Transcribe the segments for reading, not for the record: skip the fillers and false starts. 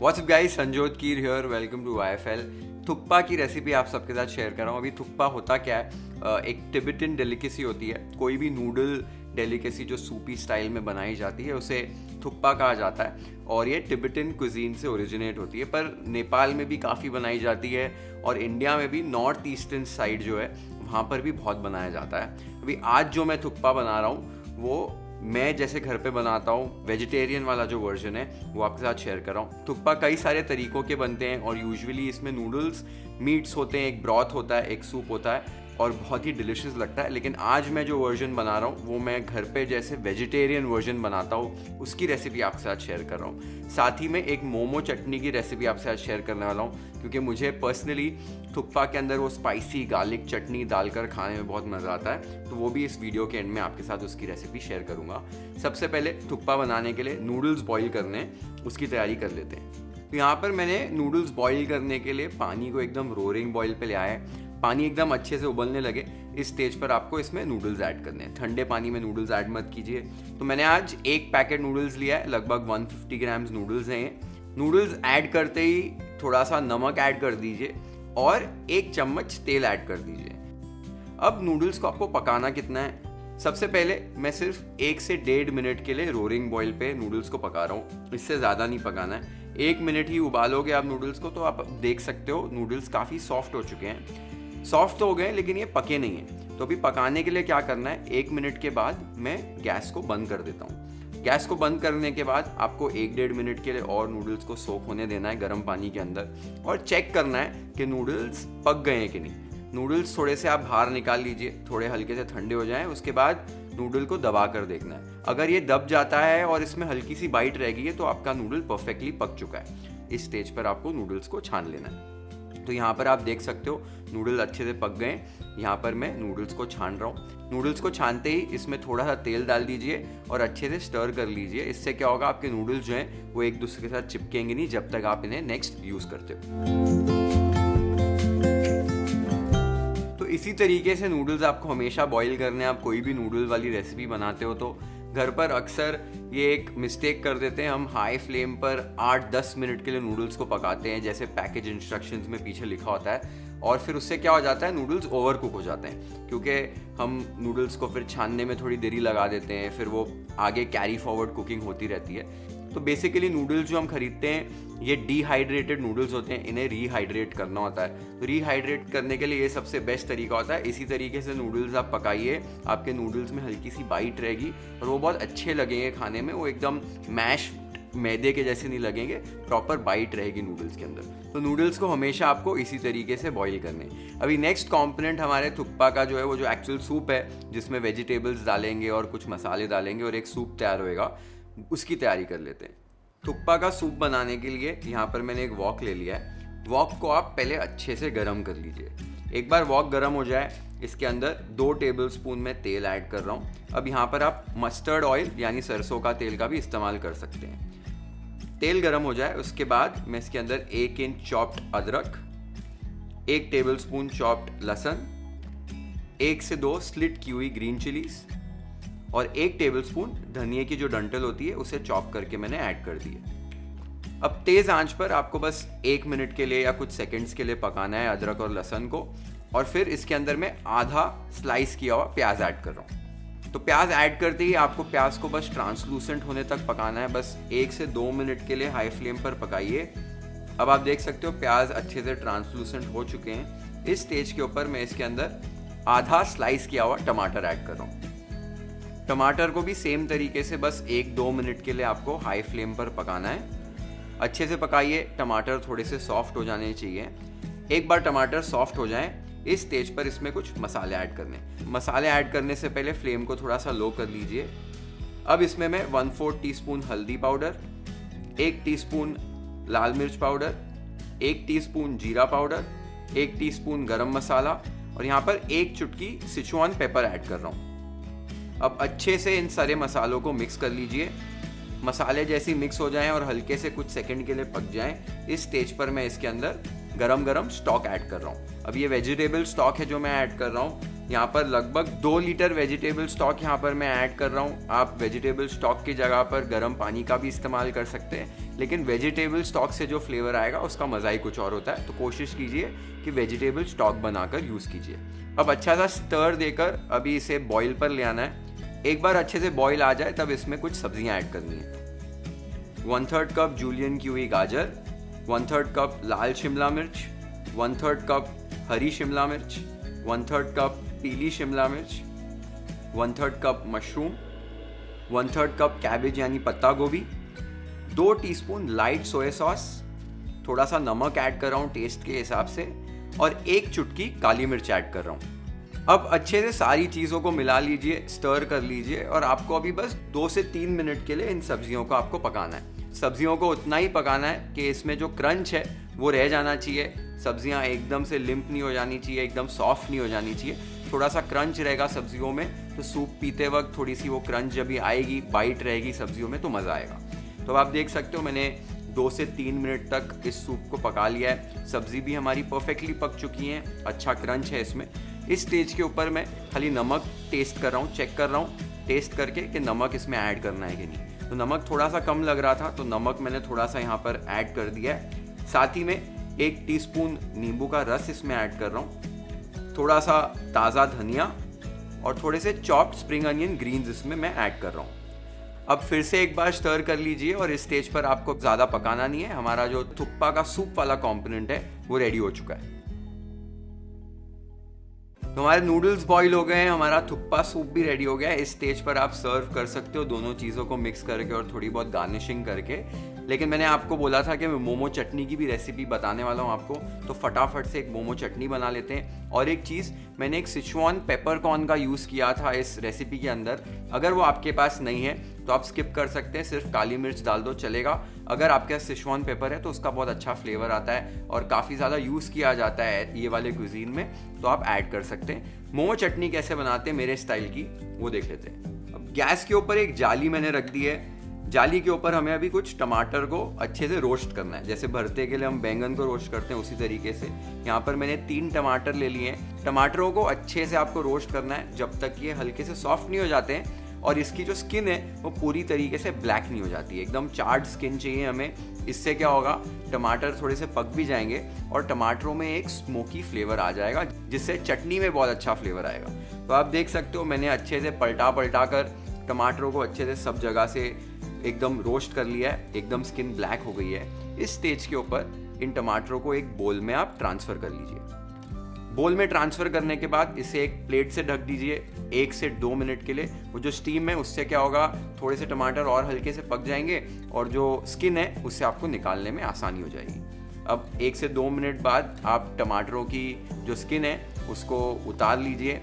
What's up guys, Sanjyot Keer here, welcome to IFL। Thukpa की recipe आप सबके साथ शेयर कर रहा हूँ। अभी थुक्पा होता क्या है, एक टिबेटन डेलिकेसी होती है। कोई भी नूडल डेलिकेसी जो सूपी स्टाइल में बनाई जाती है उसे थुक्पा कहा जाता है और ये टिबेटन कुजीन से ओरिजिनेट होती है, पर नेपाल में भी काफ़ी बनाई जाती है और इंडिया में भी नॉर्थ ईस्टर्न साइड जो है वहाँ पर भी बहुत बनाया जाता है। अभी आज जो मैं थुक्पा बना रहा हूँ वो मैं जैसे घर पे बनाता हूँ, वेजिटेरियन वाला जो वर्जन है वो आपके साथ शेयर कर रहा हूँ। थुक्पा कई सारे तरीक़ों के बनते हैं और यूजुअली इसमें नूडल्स, मीट्स होते हैं, एक ब्रॉथ होता है, एक सूप होता है और बहुत ही डिलिशियस लगता है। लेकिन आज मैं जो वर्जन बना रहा हूँ वो मैं घर पे जैसे वेजिटेरियन वर्जन बनाता हूँ उसकी रेसिपी आपके साथ शेयर कर रहा हूँ। साथ ही में एक मोमो चटनी की रेसिपी आपके साथ शेयर करने वाला हूँ, क्योंकि मुझे पर्सनली थुक्पा के अंदर वो स्पाइसी गार्लिक चटनी डालकर खाने में बहुत मज़ा आता है, तो वो भी इस वीडियो के एंड में आपके साथ उसकी रेसिपी शेयर करूँगा। सबसे पहले थुक्पा बनाने के लिए नूडल्स बॉईल करने, उसकी तैयारी कर लेते हैं। तो यहाँ पर मैंने नूडल्स बॉईल करने के लिए पानी को एकदम रोरिंग बॉईल पे ले आया है। पानी एकदम अच्छे से उबलने लगे, इस स्टेज पर आपको इसमें नूडल्स ऐड करने हैं। ठंडे पानी में नूडल्स ऐड मत कीजिए। तो मैंने आज एक पैकेट नूडल्स लिया है, लगभग 150 ग्राम्स नूडल्स हैं ये। नूडल्स ऐड करते ही थोड़ा सा नमक ऐड कर दीजिए और 1 चम्मच तेल ऐड कर दीजिए। अब नूडल्स को आपको पकाना कितना है, सबसे पहले मैं सिर्फ 1 से 1.5 मिनट के लिए रोरिंग बॉईल पे नूडल्स को पका रहा हूँ। इससे ज़्यादा नहीं पकाना है। 1 मिनट ही उबालोगे आप नूडल्स को तो आप देख सकते हो नूडल्स काफ़ी सॉफ्ट हो चुके हैं। सॉफ्ट तो हो गए लेकिन ये पके नहीं हैं। तो अभी पकाने के लिए क्या करना है, 1 मिनट के बाद मैं गैस को बंद कर देता हूँ। गैस को बंद करने के बाद आपको 1-1.5 मिनट के लिए और नूडल्स को सोक होने देना है गर्म पानी के अंदर और चेक करना है कि नूडल्स पक गए हैं कि नहीं। नूडल्स थोड़े से आप बाहर निकाल लीजिए, थोड़े हल्के से ठंडे हो जाएं, उसके बाद नूडल को दबा कर देखना है। अगर ये दब जाता है और इसमें हल्की सी बाइट रह गई है तो आपका नूडल परफेक्टली पक चुका है। इस स्टेज पर आपको नूडल्स को छान लेना है। तो यहाँ पर आप देख सकते हो नूडल्स अच्छे से पक गए। यहाँ पर मैं नूडल्स को छान रहा हूँ। नूडल्स को छानते ही इसमें थोड़ा सा तेल डाल दीजिए और अच्छे से स्टर कर लीजिए। इससे क्या होगा, आपके नूडल्स जो हैं वो एक दूसरे के साथ चिपकेंगे नहीं जब तक आप इन्हें नेक्स्ट यूज़ करते हो। तो इसी तरीके से नूडल्स आपको हमेशा बॉईल करने हैं। आप कोई भी नूडल वाली रेसिपी बनाते हो तो घर पर अक्सर ये एक मिस्टेक कर देते हैं, हम हाई फ्लेम पर 8-10 मिनट के लिए नूडल्स को पकाते हैं जैसे पैकेज इंस्ट्रक्शंस में पीछे लिखा होता है, और फिर उससे क्या हो जाता है, नूडल्स ओवर कुक हो जाते हैं क्योंकि हम नूडल्स को फिर छानने में थोड़ी देरी लगा देते हैं, फिर वो आगे कैरी फॉरवर्ड कुकिंग होती रहती है। तो बेसिकली नूडल्स जो हम खरीदते हैं ये डिहाइड्रेटेड नूडल्स होते हैं, इन्हें रीहाइड्रेट करना होता है। तो रीहाइड्रेट करने के लिए ये सबसे बेस्ट तरीका होता है। इसी तरीके से नूडल्स आप पकाइए, आपके नूडल्स में हल्की सी बाइट रहेगी और वो बहुत अच्छे लगेंगे खाने में। वो एकदम मैश मैदे के जैसे नहीं लगेंगे, प्रॉपर बाइट रहेगी नूडल्स के अंदर। तो नूडल्स को हमेशा आपको इसी तरीके से बॉईल करने। अभी नेक्स्ट कंपोनेंट हमारे थुक्पा का जो है वो जो एक्चुअल सूप है, जिसमें वेजिटेबल्स डालेंगे और कुछ मसाले डालेंगे और एक सूप तैयार होएगा, उसकी तैयारी कर लेते हैं। थुक्पा का सूप बनाने के लिए यहाँ पर मैंने एक वॉक ले लिया है। वॉक को आप पहले अच्छे से गर्म कर लीजिए। एक बार वॉक गर्म हो जाए, इसके अंदर 2 टेबलस्पून में तेल ऐड कर रहा हूँ। अब यहाँ पर आप मस्टर्ड ऑयल यानी सरसों का तेल का भी इस्तेमाल कर सकते हैं। तेल गर्म हो जाए उसके बाद मैं इसके अंदर 1 इंच चॉप्ड अदरक, 1 टेबलस्पून चॉप्ड लहसुन, 1 से 2 स्लिट की हुई ग्रीन चिलीज और 1 टेबलस्पून धनिया की जो डंठल होती है उसे चॉप करके मैंने ऐड कर दी है। अब तेज़ आंच पर आपको बस 1 मिनट के लिए या कुछ सेकंड्स के लिए पकाना है अदरक और लहसुन को, और फिर इसके अंदर मैं आधा स्लाइस किया हुआ प्याज ऐड कर रहा हूँ। तो प्याज ऐड करते ही आपको प्याज को बस ट्रांसलूसेंट होने तक पकाना है। बस 1 से 2 मिनट के लिए हाई फ्लेम पर पकाइए। अब आप देख सकते हो प्याज अच्छे से ट्रांसलूसेंट हो चुके हैं। इस स्टेज के ऊपर मैं इसके अंदर आधा स्लाइस किया हुआ टमाटर ऐड कर रहा हूँ। टमाटर को भी सेम तरीके से बस 1-2 मिनट के लिए आपको हाई फ्लेम पर पकाना है। अच्छे से पकाइए, टमाटर थोड़े से सॉफ्ट हो जाने चाहिए। एक बार टमाटर सॉफ्ट हो जाएं, इस स्टेज पर इसमें कुछ मसाले ऐड करने। मसाले ऐड करने से पहले फ्लेम को थोड़ा सा लो कर लीजिए। अब इसमें मैं 1/4 टीस्पून हल्दी पाउडर, 1 टीस्पून लाल मिर्च पाउडर, 1 टीस्पून जीरा पाउडर, 1 टीस्पून गरम मसाला और यहाँ पर 1 चुटकी सिचुआन पेपर ऐड कर रहा हूँ। अब अच्छे से इन सारे मसालों को मिक्स कर लीजिए। मसाले जैसे मिक्स हो जाएं और हल्के से कुछ सेकंड के लिए पक जाएं, इस स्टेज पर मैं इसके अंदर गरम गरम स्टॉक ऐड कर रहा हूँ। अब ये वेजिटेबल स्टॉक है जो मैं ऐड कर रहा हूँ, यहाँ पर लगभग 2 लीटर वेजिटेबल स्टॉक यहाँ पर मैं ऐड कर रहा हूँ। आप वेजिटेबल स्टॉक की जगह पर गर्म पानी का भी इस्तेमाल कर सकते हैं, लेकिन वेजिटेबल स्टॉक से जो फ्लेवर आएगा उसका मज़ा ही कुछ और होता है। तो कोशिश कीजिए कि वेजिटेबल स्टॉक बनाकर यूज़ कीजिए। अब अच्छा सा स्टर देकर अभी इसे बॉईल पर ले आना है। एक बार अच्छे से बॉईल आ जाए तब इसमें कुछ सब्जियाँ ऐड करनी है। 1/3 कप जूलियन की हुई गाजर, 1/3 कप लाल शिमला मिर्च, 1/3 कप हरी शिमला मिर्च, 1/3 कप पीली शिमला मिर्च, 1/3 कप मशरूम, 1/3 कप कैबेज यानी पत्ता गोभी, 2 टीस्पून लाइट सोया सॉस, थोड़ा सा नमक ऐड कर रहा हूँ टेस्ट के हिसाब से, और 1 चुटकी काली मिर्च ऐड कर रहा हूँ। अब अच्छे से सारी चीज़ों को मिला लीजिए, स्टर कर लीजिए, और आपको अभी बस 2 से 3 मिनट के लिए इन सब्जियों को आपको पकाना है। सब्जियों को उतना ही पकाना है कि इसमें जो क्रंच है वो रह जाना चाहिए। सब्जियां एकदम से लिम्प नहीं हो जानी चाहिए, एकदम सॉफ्ट नहीं हो जानी चाहिए। थोड़ा सा क्रंच रहेगा सब्जियों में, तो सूप पीते वक्त थोड़ी सी वो क्रंच जब भी आएगी, बाइट रहेगी सब्जियों में, तो मज़ा आएगा। तो आप देख सकते हो मैंने 2 से 3 मिनट तक इस सूप को पका लिया है। सब्जी भी हमारी परफेक्टली पक चुकी है, अच्छा क्रंच है इसमें। इस स्टेज के ऊपर मैं खाली नमक टेस्ट कर रहा हूँ, चेक कर रहा हूँ टेस्ट करके कि नमक इसमें ऐड करना है कि नहीं। तो नमक थोड़ा सा कम लग रहा था, तो नमक मैंने थोड़ा सा यहाँ पर ऐड कर दिया है। साथ ही में 1 टीस्पून नींबू का रस इसमें ऐड कर रहा हूँ, थोड़ा सा ताज़ा धनिया और थोड़े से चॉप्ड स्प्रिंग अनियन ग्रीन्स इसमें मैं ऐड कर रहा हूँ। अब फिर से एक बार स्टर कर लीजिए, और इस स्टेज पर आपको ज़्यादा पकाना नहीं है। हमारा जो थुक्पा का सूप वाला कॉम्पोनेंट है वो रेडी हो चुका है। तो हमारे नूडल्स बॉईल हो गए हैं, हमारा थुक्पा सूप भी रेडी हो गया है। इस स्टेज पर आप सर्व कर सकते हो दोनों चीज़ों को मिक्स करके और थोड़ी बहुत गार्निशिंग करके। लेकिन मैंने आपको बोला था कि मैं मोमो चटनी की भी रेसिपी बताने वाला हूँ आपको, तो फटाफट से एक मोमो चटनी बना लेते हैं। और एक चीज़, मैंने एक सिचुआन पेपरकॉर्न का यूज़ किया था इस रेसिपी के अंदर। अगर वो आपके पास नहीं है तो आप स्किप कर सकते हैं, सिर्फ काली मिर्च डाल दो चलेगा। अगर आपके पास सिचुआन पेपर है तो उसका बहुत अच्छा फ्लेवर आता है और काफ़ी ज़्यादा यूज़ किया जाता है ये वाले क्विजीन में, तो आप ऐड कर सकते हैं। मोमो चटनी कैसे बनाते हैं मेरे स्टाइल की, वो देख लेते हैं। अब गैस के ऊपर एक जाली मैंने रख दी है। जाली के ऊपर हमें अभी कुछ टमाटर को अच्छे से रोस्ट करना है, जैसे भरते के लिए हम बैंगन को रोस्ट करते हैं उसी तरीके से। यहाँ पर मैंने 3 टमाटर ले लिए हैं। टमाटरों को अच्छे से आपको रोस्ट करना है जब तक ये हल्के से सॉफ्ट नहीं हो जाते हैं और इसकी जो स्किन है वो पूरी तरीके से ब्लैक नहीं हो जाती है। एकदम चार्ड स्किन चाहिए हमें। इससे क्या होगा, टमाटर थोड़े से पक भी जाएंगे और टमाटरों में एक स्मोकी फ्लेवर आ जाएगा, जिससे चटनी में बहुत अच्छा फ्लेवर आएगा। तो आप देख सकते हो मैंने अच्छे से पलटा कर टमाटरों को अच्छे से सब जगह से एकदम रोस्ट कर लिया है, एकदम स्किन ब्लैक हो गई है। इस स्टेज के ऊपर इन टमाटरों को एक बोल में आप ट्रांसफ़र कर लीजिए। बोल में ट्रांसफ़र करने के बाद इसे एक प्लेट से ढक दीजिए 1 से 2 मिनट के लिए। वो जो स्टीम है उससे क्या होगा, थोड़े से टमाटर और हल्के से पक जाएंगे और जो स्किन है उससे आपको निकालने में आसानी हो जाएगी। अब 1 से 2 मिनट बाद आप टमाटरों की जो स्किन है उसको उतार लीजिए।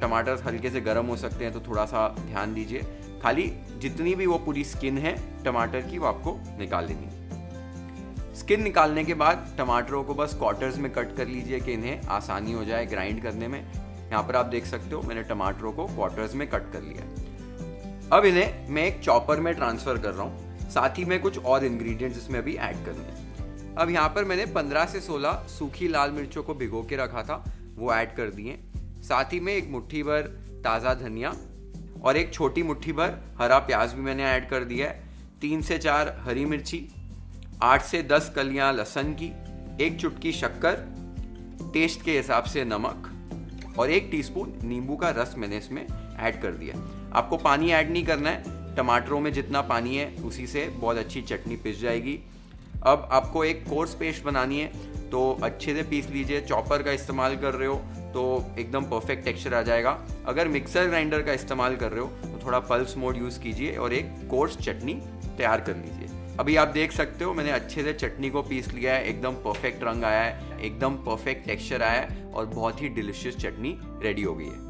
टमाटर हल्के से गर्म हो सकते हैं तो थोड़ा सा ध्यान दीजिए। खाली जितनी भी वो पूरी स्किन है टमाटर की वो आपको निकाल लेनी है। स्किन निकालने के बाद टमाटरों को बस क्वार्टर्स में कट कर लीजिए कि इन्हें आसानी हो जाए ग्राइंड करने में। यहाँ पर आप देख सकते हो मैंने टमाटरों को क्वार्टर्स में कट कर लिया। अब इन्हें मैं एक चॉपर में ट्रांसफ़र कर रहा हूँ। साथ ही में कुछ और इंग्रेडिएंट्स इसमें अभी ऐड करने हैं। अब यहाँ पर मैंने 15 से 16 सूखी लाल मिर्चों को भिगो के रखा था, वो ऐड कर दिए। साथ ही में एक मुट्ठी भर ताज़ा धनिया और एक छोटी मुट्ठी भर हरा प्याज भी मैंने ऐड कर दिया है। 3 से 4 हरी मिर्ची, 8 से 10 कलियां लहसुन की, 1 चुटकी शक्कर, टेस्ट के हिसाब से नमक और 1 टीस्पून नींबू का रस मैंने इसमें ऐड कर दिया। आपको पानी ऐड नहीं करना है, टमाटरों में जितना पानी है उसी से बहुत अच्छी चटनी पिस जाएगी। अब आपको एक कोर्स पेस्ट बनानी है तो अच्छे से पीस लीजिए। चॉपर का इस्तेमाल कर रहे हो तो एकदम परफेक्ट टेक्सचर आ जाएगा। अगर मिक्सर ग्राइंडर का इस्तेमाल कर रहे हो तो थोड़ा पल्स मोड यूज़ कीजिए और एक कोर्स चटनी तैयार कर लीजिए। अभी आप देख सकते हो मैंने अच्छे से चटनी को पीस लिया है, एकदम परफेक्ट रंग आया है, एकदम परफेक्ट टेक्सचर आया है और बहुत ही डिलिशियस चटनी रेडी हो गई है।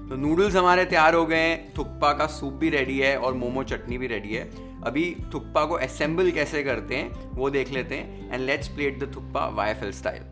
तो नूडल्स हमारे तैयार हो गए हैं, थुक्पा का सूप भी रेडी है और मोमो चटनी भी रेडी है। अभी थुक्पा को असेंबल कैसे करते हैं वो देख लेते हैं। And let's plate the thukpa YFL style.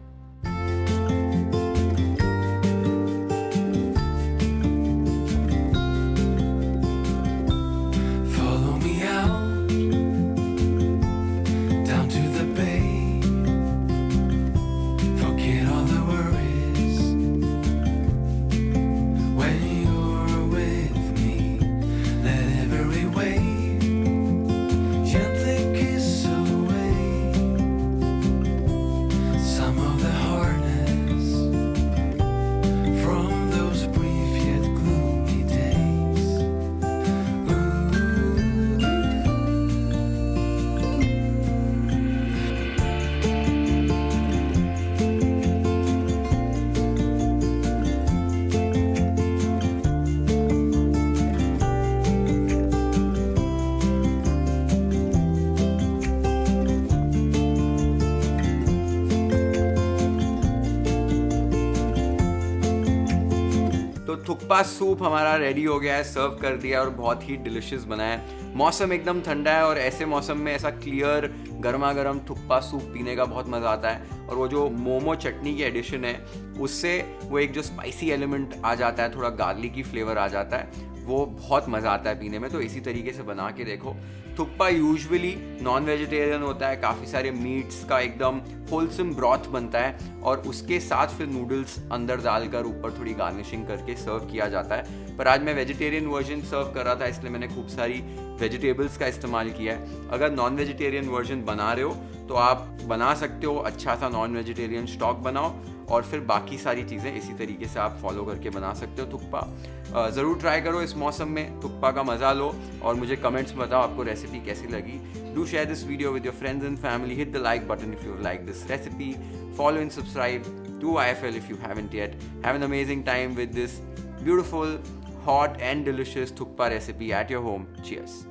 Thukpa soup हमारा रेडी हो गया है, सर्व कर दिया और बहुत ही डिलिशियस बना है। मौसम एकदम ठंडा है और ऐसे मौसम में ऐसा क्लियर गर्मा गर्म थुक्पा सूप पीने का बहुत मज़ा आता है। और वो जो मोमो चटनी की एडिशन है उससे वो एक जो स्पाइसी एलिमेंट आ जाता है, थोड़ा गार्लिकी फ्लेवर आ जाता है, वो बहुत मज़ा आता है पीने में। तो इसी तरीके से बना के देखो। थुक्पा यूजुअली नॉन वेजिटेरियन होता है, काफ़ी सारे मीट्स का एकदम होलसम ब्रॉथ बनता है और उसके साथ फिर नूडल्स अंदर डालकर ऊपर थोड़ी गार्निशिंग करके सर्व किया जाता है। पर आज मैं वेजिटेरियन वर्जन सर्व कर रहा था, इसलिए मैंने खूब सारी वेजिटेबल्स का इस्तेमाल किया है। अगर नॉन वेजिटेरियन वर्जन बना रहे हो तो आप बना सकते हो, अच्छा सा नॉन वेजिटेरियन स्टॉक बनाओ और फिर बाकी सारी चीज़ें इसी तरीके से आप फॉलो करके बना सकते हो थुक्पा। ज़रूर ट्राई करो इस मौसम में, थुक्पा का मज़ा लो और मुझे कमेंट्स में बताओ आपको रेसिपी कैसी लगी। Do share this video with your friends and family, hit the like button if you like this recipe, follow and subscribe to IFL if you haven't yet. Have an amazing time with this beautiful, hot and delicious thukpa recipe at your home. Cheers.